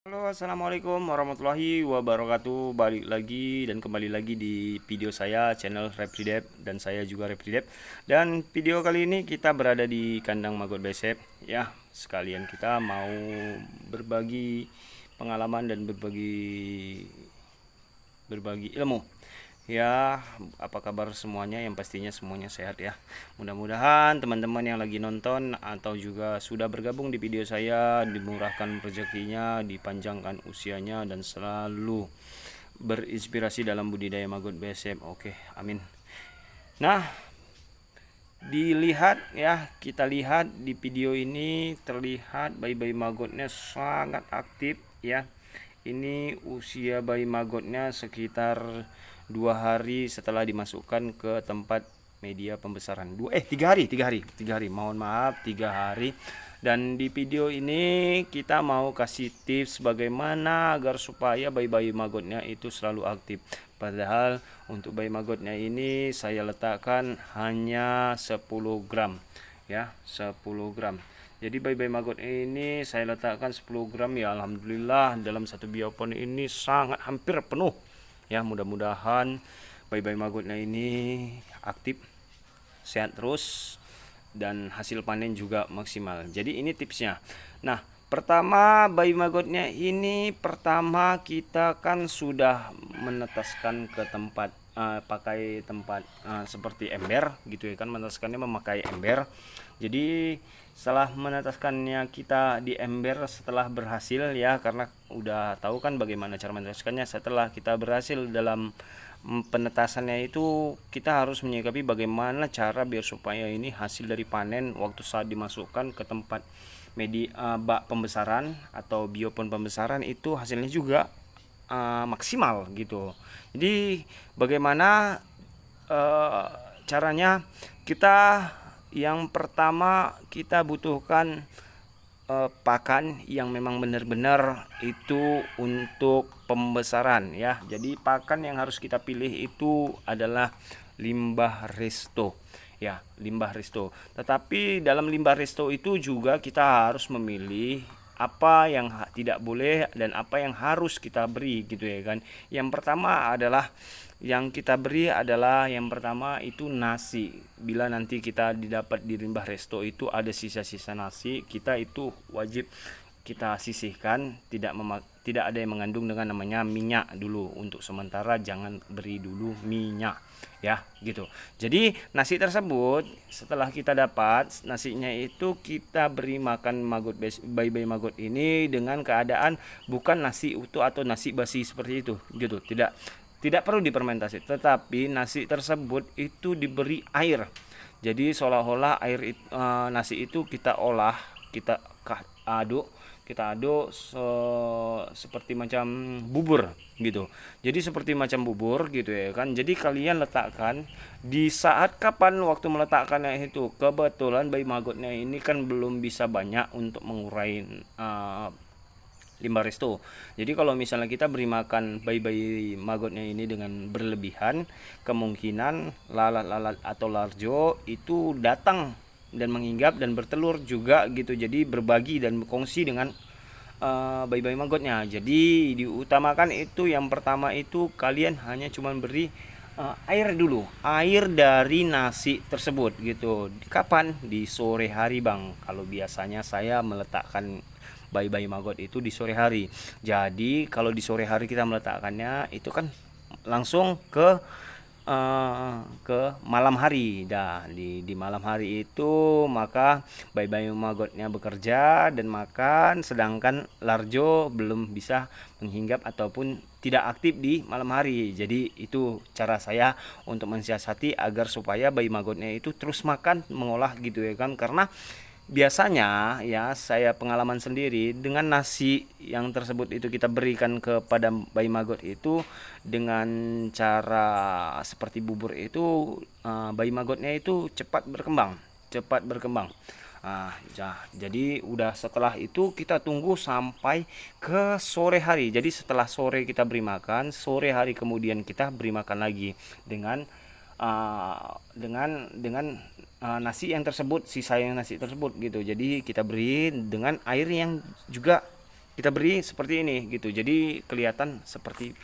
Halo, assalamualaikum warahmatullahi wabarakatuh. Balik lagi dan kembali lagi di video saya, channel Repridep, dan saya juga Repridep. Dan video kali ini kita berada di kandang Magot Besep. Ya, sekalian kita mau berbagi pengalaman dan berbagi berbagi ilmu. Ya, apa kabar semuanya? Yang pastinya semuanya sehat ya. Mudah-mudahan teman-teman yang lagi nonton atau juga sudah bergabung di video saya dimurahkan rezekinya, dipanjangkan usianya dan selalu berinspirasi dalam budidaya Magot BSM. Oke, amin. Nah, dilihat ya, kita lihat di video ini terlihat bayi-bayi magotnya sangat aktif ya. Ini usia bayi magotnya sekitar 2 hari setelah dimasukkan ke tempat media pembesaran. 3 hari, mohon maaf, 3 hari. Dan di video ini kita mau kasih tips bagaimana agar supaya bayi-bayi magotnya itu selalu aktif. Padahal untuk bayi magotnya ini saya letakkan hanya 10 gram ya, 10 gram. Jadi bayi-bayi magot ini saya letakkan 10 gram ya, alhamdulillah dalam satu biopon ini sangat hampir penuh. Ya, mudah-mudahan bayi-bayi magotnya ini aktif, sehat terus dan hasil panen juga maksimal. Jadi ini tipsnya. Nah, pertama bayi magotnya ini pertama kita kan sudah menetaskan ke tempat pakai tempat seperti ember gitu ya kan, menetaskannya memakai ember. Jadi setelah menetaskannya kita di ember setelah berhasil ya, karena udah tahu kan bagaimana cara menetaskannya. Setelah kita berhasil dalam penetasannya itu, kita harus menyikapi bagaimana cara biar supaya ini hasil dari panen waktu saat dimasukkan ke tempat bak pembesaran atau biopon pembesaran itu hasilnya juga maksimal gitu. Jadi bagaimana caranya? Kita yang pertama kita butuhkan pakan yang memang benar-benar itu untuk pembesaran ya. Jadi pakan yang harus kita pilih itu adalah limbah resto ya, limbah resto. Tetapi dalam limbah resto itu juga kita harus memilih apa yang tidak boleh dan apa yang harus kita beri gitu ya kan. Yang pertama adalah yang kita beri adalah yang pertama itu nasi. Bila nanti kita didapat di limbah resto itu ada sisa-sisa nasi, kita itu wajib kita sisihkan, tidak ada yang mengandung dengan namanya minyak dulu. Untuk sementara jangan beri dulu minyak ya gitu. Jadi nasi tersebut setelah kita dapat nasinya itu kita beri makan bayi-bayi magot ini dengan keadaan bukan nasi utuh atau nasi basi seperti itu gitu. Tidak perlu difermentasi, tetapi nasi tersebut itu diberi air. Jadi seolah-olah nasi itu kita olah, kita aduk, seperti macam bubur gitu. Jadi seperti macam bubur gitu ya kan. Jadi kalian letakkan di saat kapan waktu meletakkannya itu. Kebetulan bayi magotnya ini kan belum bisa banyak untuk mengurai limbah resto. Jadi kalau misalnya kita beri makan bayi-bayi magotnya ini dengan berlebihan, kemungkinan lalat-lalat atau larjo itu datang dan menghinggap dan bertelur juga gitu. Jadi berbagi dan berkongsi dengan bayi-bayi magotnya. Jadi diutamakan itu yang pertama itu kalian hanya cuman beri air dulu, air dari nasi tersebut gitu. Kapan? Di sore hari bang. Kalau biasanya saya meletakkan bayi-bayi magot itu di sore hari. Jadi kalau di sore hari kita meletakkannya itu kan langsung ke malam hari. Dah di malam hari itu maka bayi-bayi magotnya bekerja dan makan, sedangkan larjo belum bisa menghinggap ataupun tidak aktif di malam hari. Jadi itu cara saya untuk mensiasati agar supaya bayi magotnya itu terus makan, mengolah gitu ya kan. Karena biasanya ya, saya pengalaman sendiri dengan nasi yang tersebut itu kita berikan kepada bayi magot itu dengan cara seperti bubur itu, bayi magotnya itu cepat berkembang. Jadi udah setelah itu kita tunggu sampai ke sore hari. Jadi setelah sore kita beri makan, sore hari kemudian kita beri makan lagi dengan nasi yang tersebut, sisa yang nasi tersebut gitu. Jadi kita beri dengan air yang juga kita beri seperti ini gitu. Jadi kelihatan seperti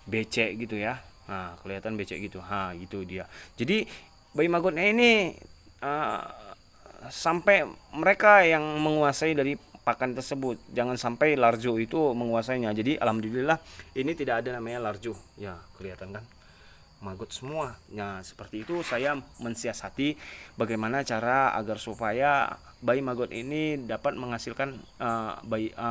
becek gitu ya. Nah, kelihatan becek gitu. Ha, gitu dia. Jadi bayi magotnya ini sampai mereka yang menguasai dari pakan tersebut, jangan sampai larjo itu menguasainya. Jadi alhamdulillah ini tidak ada namanya larjo ya, kelihatan kan maggot semua. Nah, seperti itu saya mensiasati bagaimana cara agar supaya bayi maggot ini dapat menghasilkan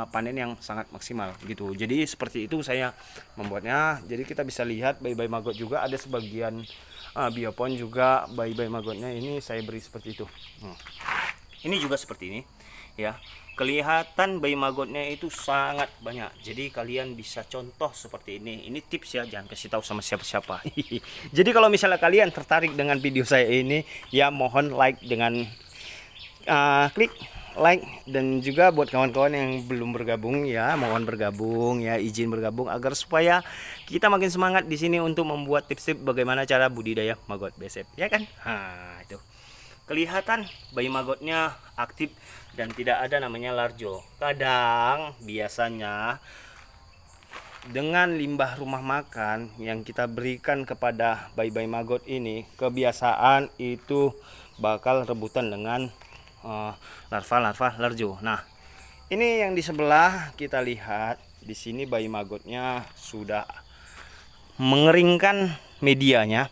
panen yang sangat maksimal gitu. Jadi seperti itu saya membuatnya. Jadi kita bisa lihat bayi-bayi maggot juga ada sebagian biopon juga bayi-bayi maggotnya ini saya beri seperti itu. Ini juga seperti ini ya. Kelihatan bayi maggotnya itu sangat banyak. Jadi kalian bisa contoh seperti ini. Ini tips ya, jangan kasih tahu sama siapa-siapa. Jadi kalau misalnya kalian tertarik dengan video saya ini, ya mohon like dengan klik like, dan juga buat kawan-kawan yang belum bergabung ya, mohon bergabung ya, izin bergabung agar supaya kita makin semangat di sini untuk membuat tips-tips bagaimana cara budidaya maggot besep ya kan. Nah, itu kelihatan bayi maggotnya aktif dan tidak ada namanya larjo. Kadang biasanya dengan limbah rumah makan yang kita berikan kepada bayi-bayi maggot ini, kebiasaan itu bakal rebutan dengan larva-larva larjo. Nah, ini yang di sebelah kita lihat di sini bayi maggotnya sudah mengeringkan medianya.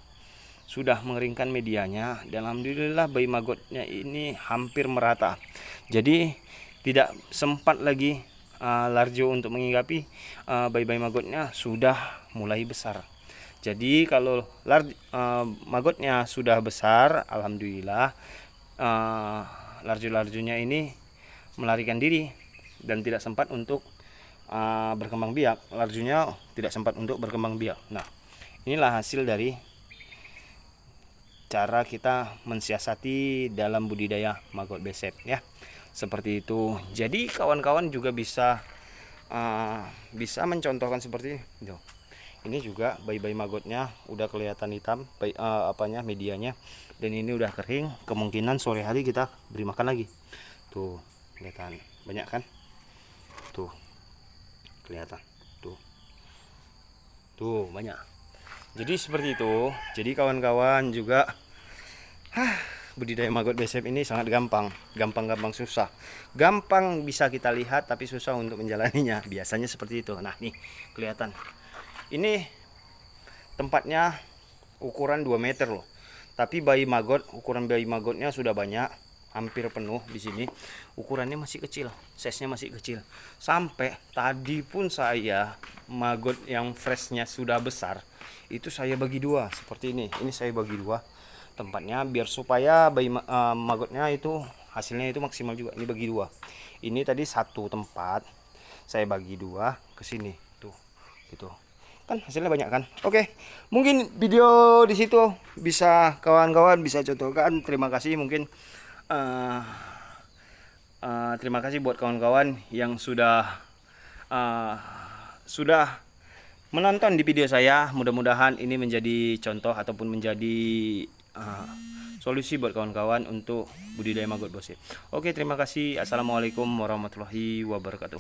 Dan alhamdulillah bayi maggotnya ini hampir merata. Jadi tidak sempat lagi larjo untuk menghinggapi, bayi-bayi maggotnya sudah mulai besar. Jadi kalau maggotnya sudah besar, alhamdulillah larjo-larjonya ini melarikan diri dan tidak sempat untuk berkembang biak. Larjonya tidak sempat untuk berkembang biak. Nah, inilah hasil dari cara kita mensiasati dalam budidaya maggot besep ya, seperti itu. Jadi kawan-kawan juga bisa mencontohkan seperti ini. Ini juga bayi-bayi maggotnya udah kelihatan hitam, medianya, dan ini udah kering. Kemungkinan sore hari kita beri makan lagi. Tuh, kelihatan banyak kan? Tuh, kelihatan. Tuh banyak. Jadi seperti itu. Jadi kawan-kawan juga budidaya maggot besep ini sangat gampang susah. Gampang bisa kita lihat tapi susah untuk menjalaninya. Biasanya seperti itu. Nah, nih kelihatan. Ini tempatnya ukuran 2 meter loh. Tapi ukuran bayi maggotnya sudah banyak, hampir penuh di sini. Ukurannya masih kecil, size-nya masih kecil. Sampai tadi pun saya maggot yang freshnya sudah besar, itu saya bagi dua seperti ini. Ini saya bagi dua tempatnya biar supaya bayi maggotnya itu hasilnya itu maksimal juga. Ini bagi dua. Ini tadi satu tempat saya bagi dua ke sini tuh, gitu. Kan hasilnya banyak kan. Oke, mungkin video di situ bisa kawan-kawan bisa contohkan. Terima kasih mungkin terima kasih buat kawan-kawan yang sudah menonton di video saya. Mudah-mudahan ini menjadi contoh ataupun menjadi solusi buat kawan-kawan untuk budidaya maggot besep. Oke, terima kasih. Assalamualaikum warahmatullahi wabarakatuh.